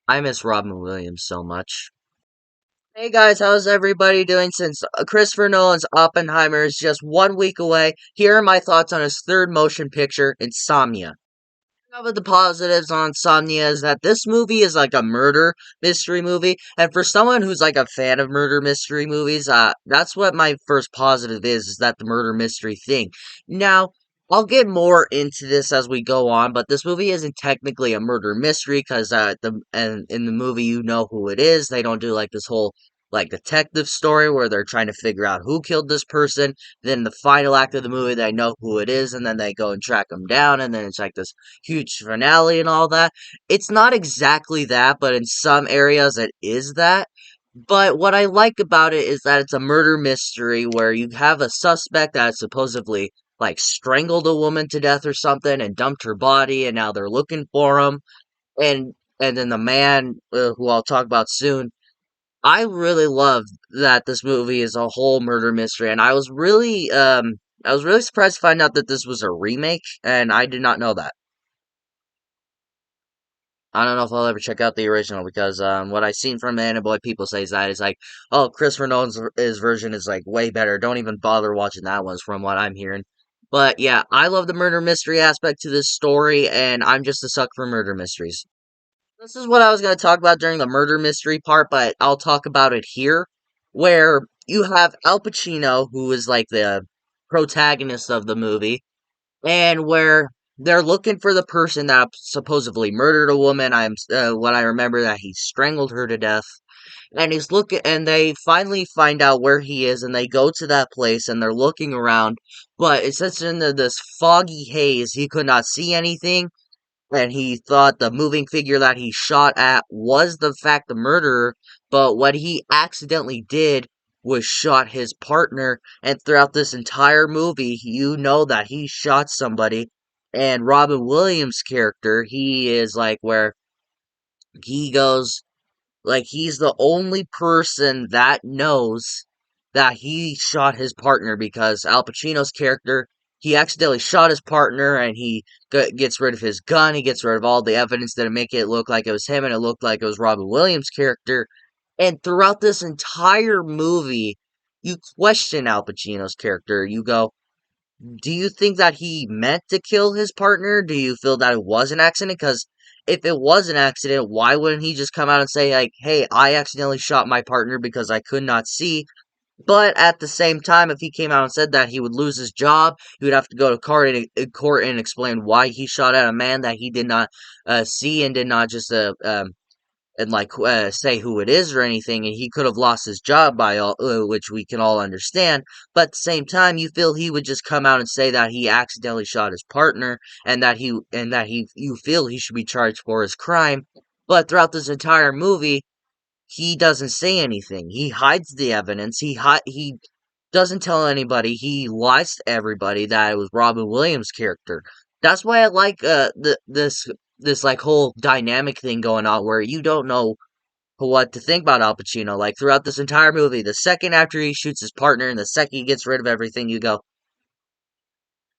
I miss Robin Williams so much. Hey guys, how's everybody doing? Since Christopher Nolan's Oppenheimer is just 1 week away, here are my thoughts on his third motion picture, Insomnia. Some of the positives on Insomnia is that this movie is like a murder mystery movie, and for someone who's like a fan of murder mystery movies, that's what my first positive is that the murder mystery thing. Now, I'll get more into this as we go on, but this movie isn't technically a murder mystery because and in the movie you know who it is. They don't do like this whole like detective story where they're trying to figure out who killed this person. Then the final act of the movie, they know who it is, and then they go and track them down, and then it's like this huge finale and all that. It's not exactly that, but in some areas it is that. But what I like about it is that it's a murder mystery where you have a suspect that supposedly like strangled a woman to death or something and dumped her body, and now they're looking for him. And then the man who I'll talk about soon. I really love that this movie is a whole murder mystery, and I was really surprised to find out that this was a remake, and I did not know that. I don't know if I'll ever check out the original because what I've seen from Boy people say is that it's like, oh, Christopher Nolan's his version is like way better. Don't even bother watching that one, from what I'm hearing. But yeah, I love the murder mystery aspect to this story, and I'm just a suck for murder mysteries. This is what I was going to talk about during the murder mystery part, but I'll talk about it here, where you have Al Pacino, who is like the protagonist of the movie, and where they're looking for the person that supposedly murdered a woman. What I remember that he strangled her to death, and and they finally find out where he is, and they go to that place, and they're looking around, but it's just in this foggy haze. He could not see anything, and he thought the moving figure that he shot at was the fact the murderer, but what he accidentally did was shot his partner, and throughout this entire movie, you know that he shot somebody, and Robin Williams' character, he is like where he goes, like he's the only person that knows that he shot his partner because Al Pacino's character, he accidentally shot his partner and he gets rid of his gun, he gets rid of all the evidence that make it look like it was him and it looked like it was Robin Williams' character. And throughout this entire movie, you question Al Pacino's character. You go, do you think that he meant to kill his partner? Do you feel that it was an accident? Because if it was an accident, why wouldn't he just come out and say, like, hey, I accidentally shot my partner because I could not see? But at the same time, if he came out and said that, he would lose his job. He would have to go to court and explain why he shot at a man that he did not see and did not just and like say who it is or anything, and he could have lost his job by all, which we can all understand. But at the same time, you feel he would just come out and say that he accidentally shot his partner, and that he you feel he should be charged for his crime. But throughout this entire movie, he doesn't say anything. He hides the evidence. He doesn't tell anybody. He lies to everybody that it was Robin Williams' character. That's why I like this like whole dynamic thing going on where you don't know what to think about Al Pacino. Like throughout this entire movie, the second after he shoots his partner and the second he gets rid of everything, you go,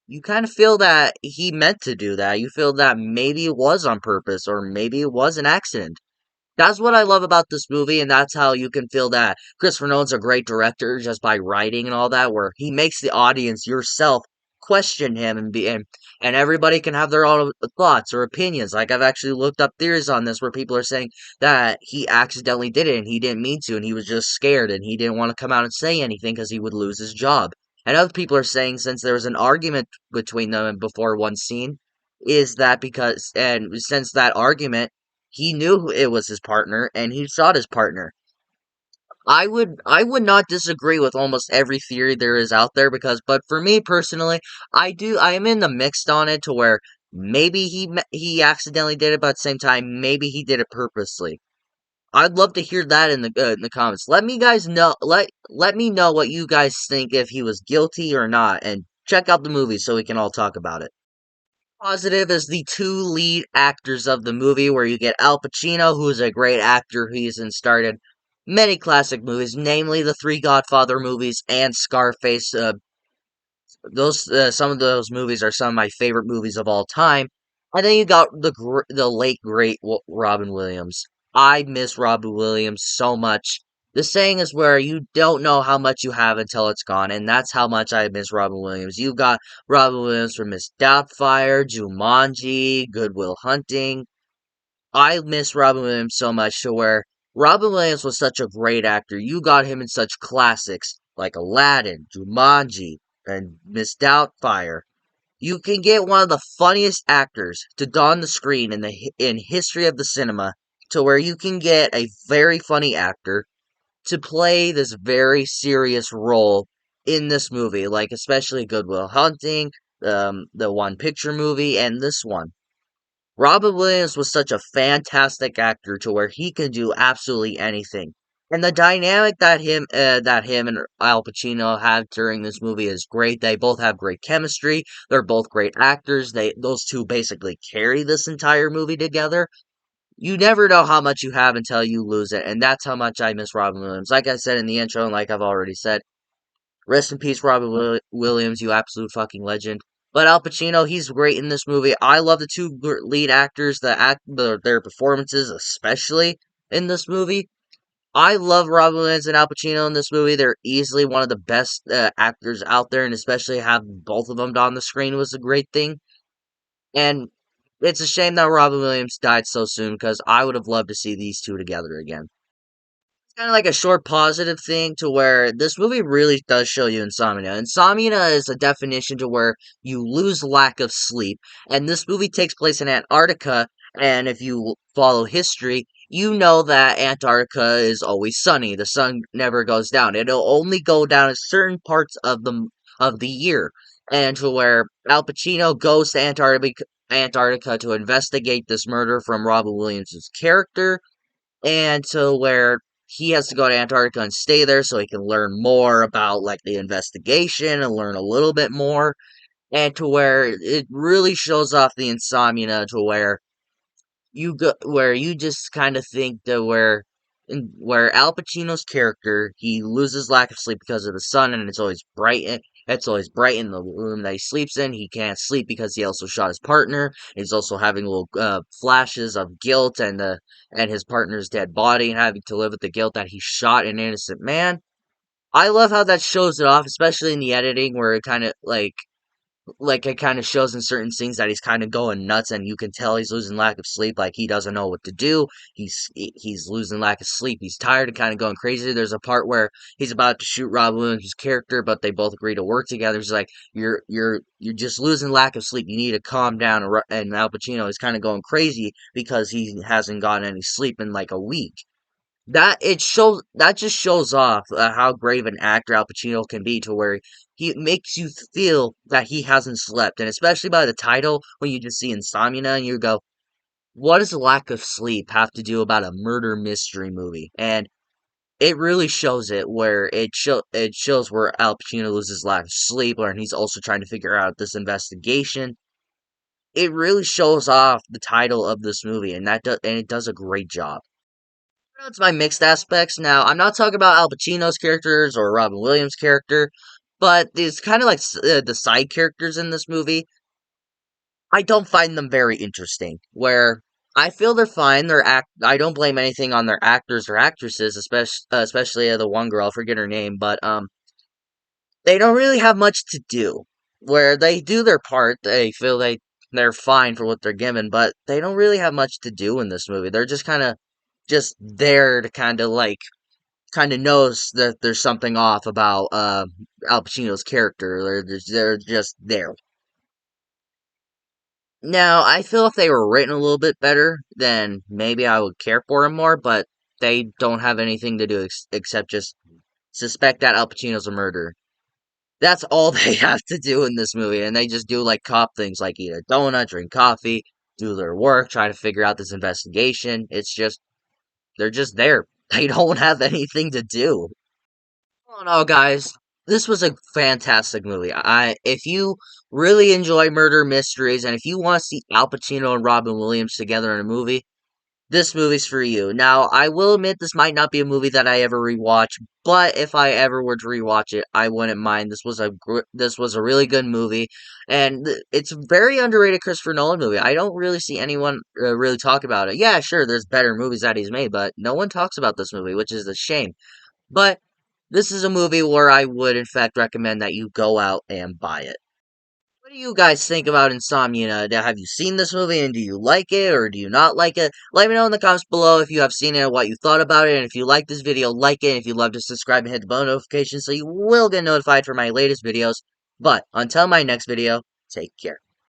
you kind of feel that he meant to do that. You feel that maybe it was on purpose or maybe it was an accident. That's what I love about this movie, and that's how you can feel that Christopher Nolan's a great director just by writing and all that, where he makes the audience yourself question him and everybody can have their own thoughts or opinions. Like I've actually looked up theories on this where people are saying that he accidentally did it and he didn't mean to and he was just scared and he didn't want to come out and say anything because he would lose his job. And other people are saying since there was an argument between them before one scene, is that because and since that argument he knew it was his partner and he shot his partner. I would not disagree with almost every theory there is out there because but for me personally, I am in the mixed on it to where maybe he accidentally did it but at the same time maybe he did it purposely. I'd love to hear that in the comments. Let me know what you guys think if he was guilty or not and check out the movie so we can all talk about it. Positive is the two lead actors of the movie, where you get Al Pacino, who is a great actor. He's starred many classic movies, namely the three Godfather movies and Scarface. Those some of those movies are some of my favorite movies of all time. And then you got the late great Robin Williams. I miss Robin Williams so much. The saying is where you don't know how much you have until it's gone, and that's how much I miss Robin Williams. You got Robin Williams from Miss Doubtfire, Jumanji, Good Will Hunting. I miss Robin Williams so much to where Robin Williams was such a great actor. You got him in such classics like Aladdin, Jumanji, and Miss Doubtfire. You can get one of the funniest actors to don the screen in history of the cinema, to where you can get a very funny actor to play this very serious role in this movie, like especially Good Will Hunting, the One Picture movie, and this one. Robin Williams was such a fantastic actor to where he can do absolutely anything. And the dynamic that him and Al Pacino have during this movie is great. They both have great chemistry. They're both great actors. Those two basically carry this entire movie together. You never know how much you have until you lose it, and that's how much I miss Robin Williams. Like I said in the intro, and like I've already said, rest in peace, Robin Williams, you absolute fucking legend. But Al Pacino, he's great in this movie. I love the two lead actors, their performances, especially in this movie. I love Robin Williams and Al Pacino in this movie. They're easily one of the best actors out there, and especially have both of them on the screen was a great thing. And it's a shame that Robin Williams died so soon because I would have loved to see these two together again. Kind of like a short positive thing to where this movie really does show you insomnia. Insomnia is a definition to where you lose lack of sleep, and this movie takes place in Antarctica. And if you follow history, you know that Antarctica is always sunny. The sun never goes down. It'll only go down in certain parts of the year. And to where Al Pacino goes to Antarctica to investigate this murder from Robin Williams' character, and to where he has to go to Antarctica and stay there so he can learn more about like the investigation and learn a little bit more, and to where it really shows off the insomnia to where you just kind of think that where Al Pacino's character, he loses lack of sleep because of the sun, and it's always bright in the room that he sleeps in. He can't sleep because he also shot his partner. He's also having little flashes of guilt and his partner's dead body, and having to live with the guilt that he shot an innocent man. I love how that shows it off, especially in the editing, where it kind of it kind of shows in certain scenes that he's kind of going nuts, and you can tell he's losing lack of sleep. Like he doesn't know what to do. He's losing lack of sleep. He's tired and kind of going crazy. There's a part where he's about to shoot Rob Williams' character, but they both agree to work together. He's like, you're just losing lack of sleep. You need to calm down." And Al Pacino is kind of going crazy because he hasn't gotten any sleep in like a week. That just shows off how great of an actor Al Pacino can be, to where he makes you feel that he hasn't slept, and especially by the title, when you just see insomnia and you go, what does lack of sleep have to do about a murder mystery movie? And it really shows it, where it shows where Al Pacino loses lack of sleep, and he's also trying to figure out this investigation. It really shows off the title of this movie, and it does a great job. It's my mixed aspects. Now, I'm not talking about Al Pacino's characters or Robin Williams' character, but it's kind of like the side characters in this movie. I don't find them very interesting. Where I feel they're fine. I don't blame anything on their actors or actresses, especially the one girl. I forget her name, but they don't really have much to do. Where they do their part, they're fine for what they're given, but they don't really have much to do in this movie. They're just kind of just there to kind of knows that there's something off about Al Pacino's character. They're just there. Now, I feel if they were written a little bit better, then maybe I would care for him more, but they don't have anything to do except just suspect that Al Pacino's a murderer. That's all they have to do in this movie, and they just do like cop things like eat a donut, drink coffee, do their work, try to figure out this investigation. They're just there. They don't have anything to do. All in all, guys, this was a fantastic movie. If you really enjoy murder mysteries, and if you want to see Al Pacino and Robin Williams together in a movie, this movie's for you. Now, I will admit this might not be a movie that I ever rewatch, but if I ever were to rewatch it, I wouldn't mind. This was a really good movie, and it's a very underrated Christopher Nolan movie. I don't really see anyone really talk about it. Yeah, sure, there's better movies that he's made, but no one talks about this movie, which is a shame. But this is a movie where I would, in fact, recommend that you go out and buy it. What do you guys think about Insomnia? Have you seen this movie and do you like it or do you not like it? Let me know in the comments below if you have seen it and what you thought about it. And if you like this video, like it. And if you'd love to subscribe and hit the bell notification so you will get notified for my latest videos. But until my next video, take care.